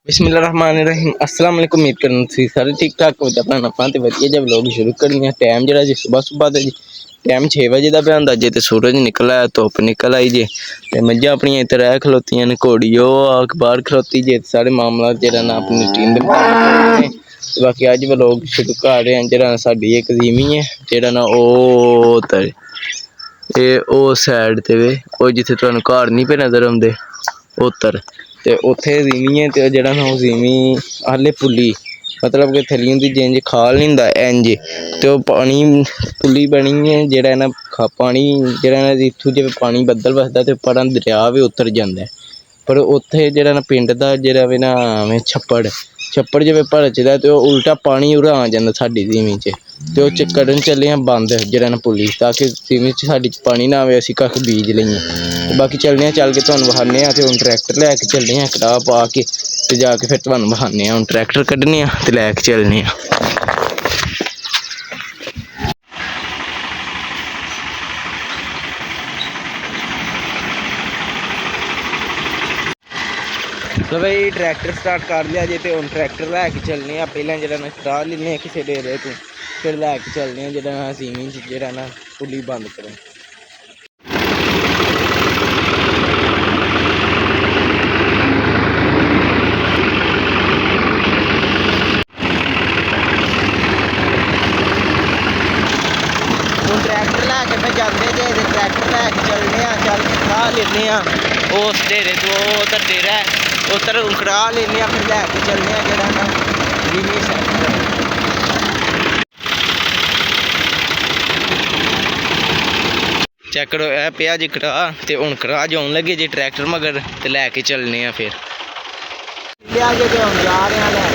बिस्मिल्लाहिर्रहमानिर्रहीम अस्सलाम वालेकुम। उम्मीद करना सी सारे ठीक ठाक हो अपना अपना तो वधिया जब व्लॉग शुरू करनी टाइम जरा जी सुबह का जी टाइम 6 बजे का पिया जे तो सूरज निकला धुप्प निकल आई जे तो मझां अपनियां इत्तर रह खलोतियां ने घोड़ी बाहर खलोती जे सारे मामला जरा ना अपनी रूटीन दे मुताबिक बाकी अज व्लॉग शुरू कर रहे हैं जरा साडी एक ज़मीन है जरा ना साइड ते वे जिथे तुहानूं घर नहीं पे नज़र आउंदे उतर ते उत्थे ज़मीन है तो जरा ना ज़मीन हाले पुली मतलब कि थल्ले होंदी जिंज खाल नहीं होंदा इंज तो पानी पुली बनी है जरा ना पानी जरा ना इत्थों जब पानी बदल वसदा तो परा दरिया भी उतर जाता है पर उत्थे जरा ना पिंड दा जरा भी ना छप्पड़ जब भरचदा तो उल्टा पानी उरा आ जाता साडी ज़मीन तो कड्ढन चले हैं बंद जरा ना पुली ताकि ज़मीन साडी पानी ना आवे असीं कख बीज लईए तो बाकी चलने चल के तुहानूं विखाने तो हुण ट्रैक्टर लैके चलने कटाह पा के तो जाके फिर तुहानूं विखाने हुण ट्रैक्टर कड्ढने तो लैके चलने तो भाई ट्रैक्टर स्टार्ट कर लिया जे तो हम ट्रैक्टर लैके चलने पहले जरा ना कटाह लेने किसी डेरे तो फिर लैके चलने जरा ना ज़मीन जरा ना पुली बंद करें। हम ट्रैक्टर लैके फिर जाते जे ट्रैक्टर लैके चलने चल के कटाह लेने उस डेरे तो उधर डेरा है उधर कटाह लेने फिर लैके चलने जरा ना ज़मीन सैट करने। चेक करो यह पिया जी कटाह तो हुण कटाह जान लगे जे ट्रैक्टर मगर तो लैके चलने फिर लिया जे तो हम जा रहे हैं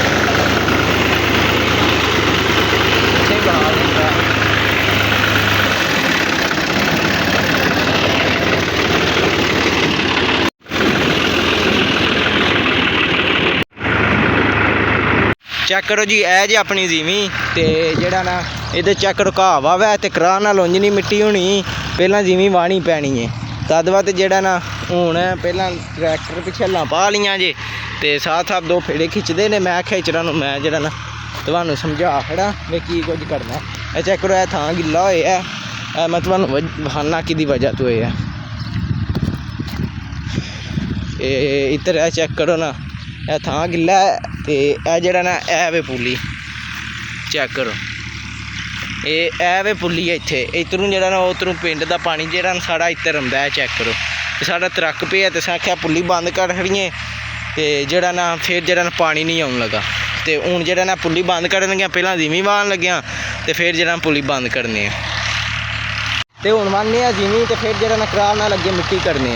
चेक करो जी ए जी अपनी ज़मीन तो जरा ना इधर चेक करो घाह वाह है तो कराह नाल उंज नहीं मिट्टी होनी पहला ज़मीन वाहनी पैनी है तद बाद जरा ना हूँ पहला ट्रैक्टर पिछला पा लियां जे तो साथ दो फेड़े खिंचते ने मैं आख्या चरा मैं जरा ना तुहानूं समझा खड़ा मैं की कुछ करना है। चेक करो थां गिल्ला होया मैं तुहानूं विखाना कि वजह तो होया इधर है चेक करो ना यह थां गिल्ला है तो यह जरा ना है वे पुली चेक करो ये वे पुली है इत्थे इधरों जरा ना उधरों पिंड का पानी जरा साढ़ा इधर आंदा है चेक करो तो साढ़ा त्रक पे है तो असें आख्या पुली बंद कर खड़िए तो जरा ना फिर जरा ना पानी नहीं आउन लगा तो हूँ जरा ना पुली बंद कर लग्या पहला ज़मीन वाहन लग्या तो फिर जरा पुली बंद करने तो हूँ वाहने ज़मीन तो फिर जरा ना कराह ना लगे मिट्टी करने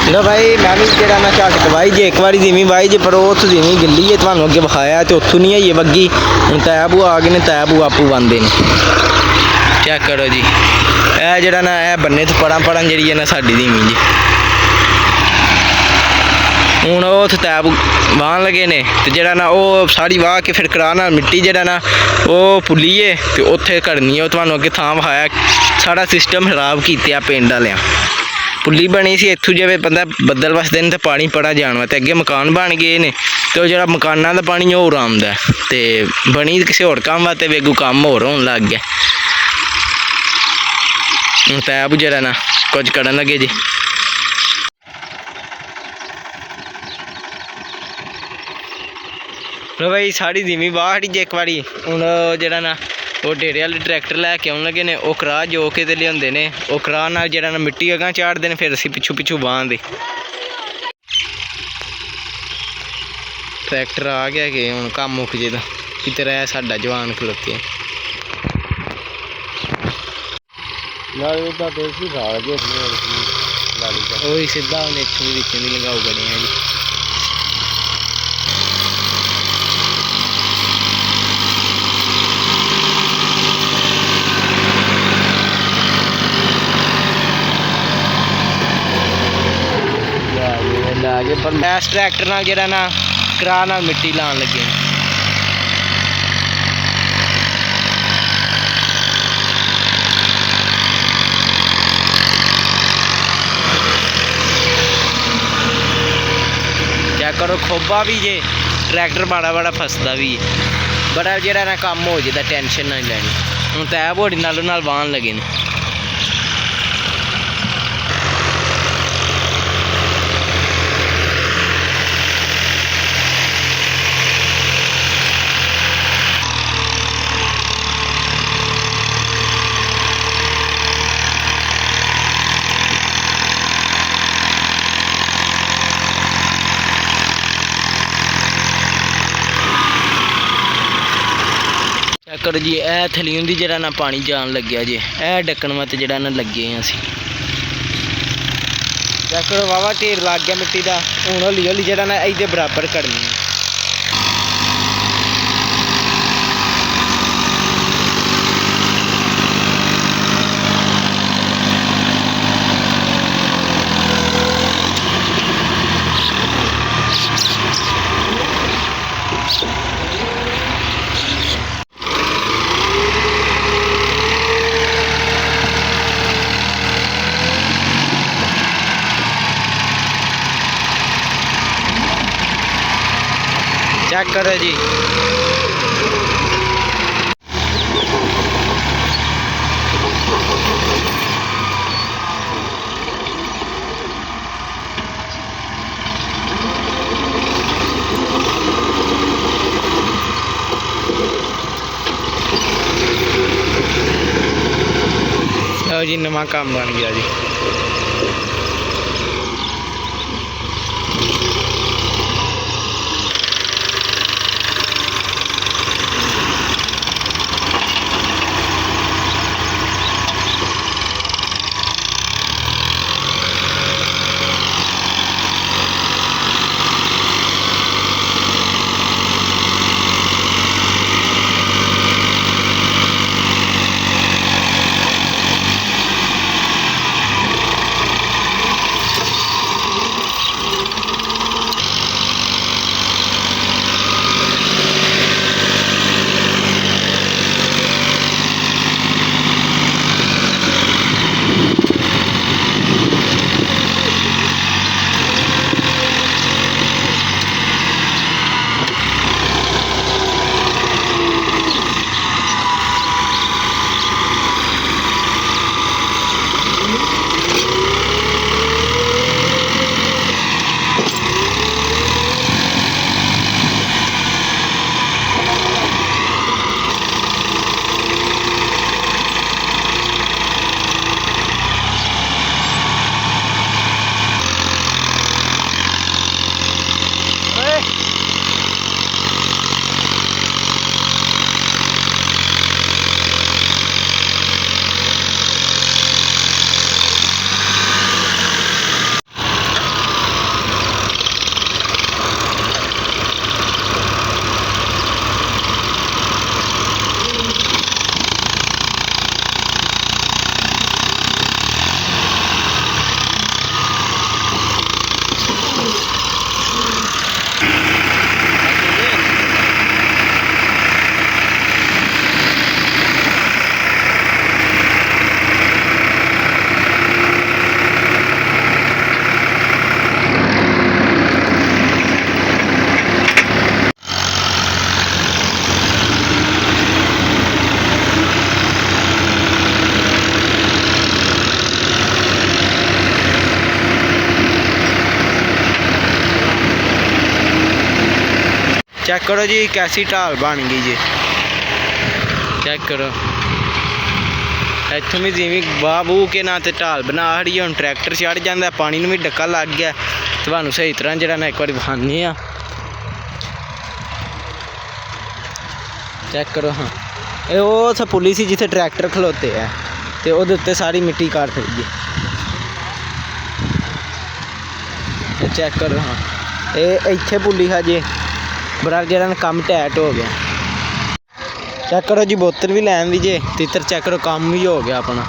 लो भाई मैं भी जरा ना झट वाही जे एक बार ज़मीन वाही जे पर उस ज़मीन गिल्ली है तो अगे विखाया तो उतों नहीं आई वगी हूँ तैबू आ गए ने तैबू आपू बंदे ने चेक करो जी यह जरा ना यह बन्ने तो पड़न जी है ना साड़ी ज़मीन जी हूँ वो तैब वाहन लगे ने तो जरा ना वो सारी वाह के फिर कराह नाल मिट्टी जरा ना वो पुलीए तो उत्थे करनी है तुहानूं अगे थां विखाया सारा सिस्टम खराब किया पिंड वालियां पुली बनी सी इत्थों जब बंदा बदल वसदे ने तो पानी बड़ा जाना तो अगे मकान बन गए ने तो जो मकाना का पानी होर आंदा तो बनी किसी होर काम वास्ते वेगू काम होर होन लग गया हूँ तैब जरा ना कुछ करन लगे जी लो भाई साड़ी ज़मीन बाहर ही जे एक बारी हूँ जरा ना वो डेरे वाले ट्रैक्टर लैके आउन लगे ने वो कराह जो के लियाते ने वो कराह नाल जरा ना मिट्टी अगां चाढ़ते हैं फिर असीं पिछू बांधदे ट्रैक्टर आ गया कि हूँ काम मुक जे इधर है साडा जवान खलोते सीधा उन्हें इत्थों दी रिच्चें दी लगाओ बनी है जी पर मैं इस ट्रैक्टर नाल जिहड़ा ना करा नाल मिट्टी लाने लगे हैं। चेक करो खोबा भी जे ट्रैक्टर बड़ा फसदा भी है, बड़ा जिहड़ा ना काम हो जाता, टेंशन नहीं लैनी। हुण तां बोड़ी नालों नाल वाहन लगे ने। करो जी ए थली होंदी जरा ना पानी जान लग गया जी, ए ढक्कन मत जरा ना लगे हैं असी। चेक करो वावा ढेर लग गया मिट्टी का, हूँ हौली हौली जरा ना इहदे बराबर करनी है। चेक करो जी लो जी नवा काम बन गया जी। चेक करो जी कैसी ढाल बन गई जी। चेक करो इतों भी जिमी वाह बूह के ना तो ढाल बना खड़ी, हम ट्रैक्टर चढ़ जाता, पानी में भी डक्का लग गया। थानू सही तरह जरा ना एक बार विखाने आ। चेक करो हाँ ये वो पुली सी जिथे ट्रैक्टर खलोते है तो वो उत्ते सारी मिट्टी काट खड़ी है। चेक करो हाँ ये इत्थे पुली है जी, बड़ा जरा काम टाइट हो गया। चेक करो जी बोतल भी लैन दी जे, तितर चेक करो काम भी हो गया अपना।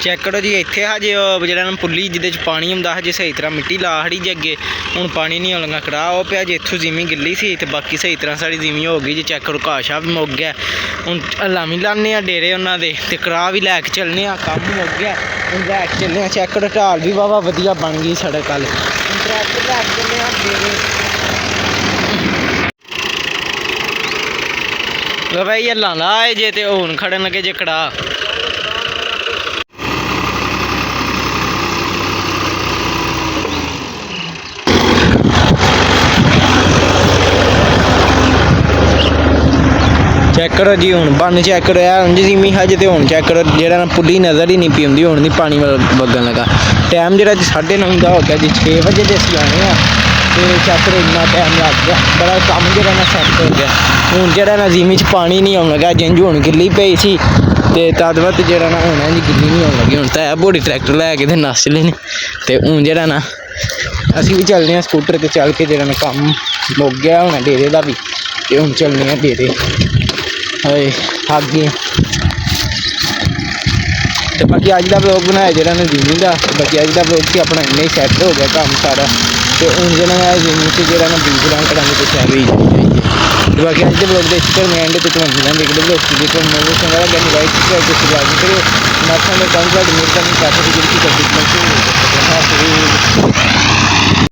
ਚੈੱਕ ਕਰੋ ਜੀ ਇੱਥੇ ਹਜੇ ਉਹ ਜਿਹੜਾ ਨਾ ਪੁੱਲੀ ਜਿਹਦੇ 'ਚ ਪਾਣੀ ਹੁੰਦਾ ਹਜੇ ਸਹੀ ਤਰ੍ਹਾਂ ਮਿੱਟੀ ਲਾ ਖੜੀ ਜੇ ਅੱਗੇ ਹੁਣ ਪਾਣੀ ਨਹੀਂ ਆਉਣਾ ਕੜਾ ਉਹ ਪਿਆ ਜੇ ਇੱਥੋਂ ਜ਼ਮੀਨ ਗਿੱਲੀ ਸੀ ਤੇ ਬਾਕੀ ਸਹੀ ਤਰ੍ਹਾਂ ਸਾਡੀ ਜ਼ਮੀਨ ਹੋ ਗਈ ਜੀ। ਚੈੱਕ ਕਰੋ ਘਾਹ ਵੀ ਮੁੱਕ ਗਿਆ। ਹੁਣ ਲਾਮੀ ਲਾਉਂਦੇ ਆ ਡੇਰੇ ਉਹਨਾਂ ਦੇ ਤੇ ਕੜਾ ਵੀ ਲੈ ਕੇ ਚੱਲਣੇ ਆ। ਕੰਮ ਮੁੱਕ ਗਿਆ ਹੁਣ ਲੈ ਕੇ ਚੱਲਣੇ ਆ। ਚੈੱਕ ਕਰੋ ਢਾਲ ਵੀ ਵਾਹਵਾ ਵਧੀਆ ਬਣ ਗਈ ਸੜਕ ਵੱਲ। ਹੁਣ ਟਰੈਕਟਰ ਲੈ ਕੇ ਚੱਲਣੇ ਆ ਡੇਰੇ। ਬਾਈ ਇਹ ਲਾਂਦਾ ਆਏ ਜੇ ਤੇ ਹੁਣ ਖੜਨ ਲੱਗੇ ਜੇ ਕੜਾ। ਚੈੱਕ ਕਰੋ ਜੀ ਹੁਣ ਬੰਨ ਚੈੱਕ ਕਰੋ ਯਾਰ ਉਂਝ ਜਿਮੀ ਹਜੇ ਤੇ ਹੁਣ ਚੈੱਕ ਕਰੋ ਜਿਹੜਾ ਨਾ ਪੁੱਲੀ ਨਜ਼ਰ ਹੀ ਨਹੀਂ ਪਈ ਹੁੰਦੀ ਹੁਣ ਨਹੀਂ ਪਾਣੀ ਵਗਣ ਲੱਗਾ। ਟਾਈਮ ਜਿਹੜਾ ਜੀ 9:30 ਦਾ ਹੋ ਗਿਆ ਜੀ 6 ਵਜੇ ਦੇ ਅਸੀਂ ਆਏ ਆ ਤੇ ਚੈੱਕ ਕਰੋ ਇੰਨਾ ਟਾਈਮ ਲੱਗ ਗਿਆ। ਬੜਾ ਕੰਮ ਜਿਹੜਾ ਨਾ ਸੈੱਟ ਹੋ ਗਿਆ। ਹੁਣ ਜਿਹੜਾ ਨਾ ਜ਼ਿਮੀ 'ਚ ਪਾਣੀ ਨਹੀਂ ਆਉਣ ਲੱਗਾ ਜਿੰਝ ਹੁਣ ਗਿੱਲੀ ਪਈ ਸੀ ਤੇ ਤਦ ਵੱਧ ਜਿਹੜਾ ਨਾ ਹੁਣ ਜੀ ਗਿੱਲੀ ਨਹੀਂ ਹੋਣ ਲੱਗੀ। ਹੁਣ ਤਾਂ ਇਹ ਬੋੜੀ ਟਰੈਕਟਰ ਲੈ ਕੇ ਤੇ ਨੱਸ ਚਲੇ ਨੇ ਤੇ ਹੁਣ ਜਿਹੜਾ ਨਾ ਅਸੀਂ ਵੀ ਚੱਲਦੇ ਹਾਂ ਸਕੂਟਰ ਤੇ ਚੱਲ ਕੇ ਜਿਹੜਾ ਨਾ ਕੰਮ ਮੁੱਕ ਗਿਆ ਹੁਣ ਡੇਰੇ ਦਾ ਵੀ ਤੇ ਹੁਣ ਚੱਲਦੇ ਹਾਂ ਡੇਰੇ। ਹਾਏ ਥੱਕ ਗਏ ਤੇ ਬਾਕੀ ਅੱਜ ਦਾ ਵਲੋਗ ਬਣਾਇਆ ਜਿਹੜਾ ਨਾ ਜ਼ਿਮੀ ਦਾ। ਬਾਕੀ ਅੱਜ ਦਾ ਵਲੋਗ ਸੀ ਆਪਣਾ ਇੰਨਾ ਹੀ ਸੈੱਟ ਹੋ ਗਿਆ ਕੰਮ ਸਾਰਾ ਤੇ ਹੁਣ ਜਿਹੜਾ ਜ਼ਿਮੀ 'ਚ ਜਿਹੜਾ ਨਾ ਬੀਜ ਰਾਂ ਕਰਾਂਗੇ ਤੇ ਸ਼ਾਇਦ ਵੀ ਤੇ ਬਾਕੀ ਅੱਜ ਦੇ ਵਲੋਗ ਦੇ ਇੱਥੇ ਮੈਂ ਐਂਡ ਤੇ ਤੁਹਾਨੂੰ ਮਿਲਾਂਗੇ ਅਗਲੇ ਵਲੋਗ 'ਚ। ਜੇ ਤੁਹਾਨੂੰ ਮੈਨੂੰ ਚੰਗਾ ਲੱਗਿਆ ਤਾਂ ਲਾਈਕ ਸ਼ੇਅਰ ਤੇ ਸਬਸਕ੍ਰਾਈਬ ਕਰਿਓ। ਨਾਲ ਸਾਡੇ ਕੰਟੈਂਟ ਮਿਲ ਕਰਨੀ ਚਾਹਤੇ ਹੋ ਜਿਹੜੀ ਕਿ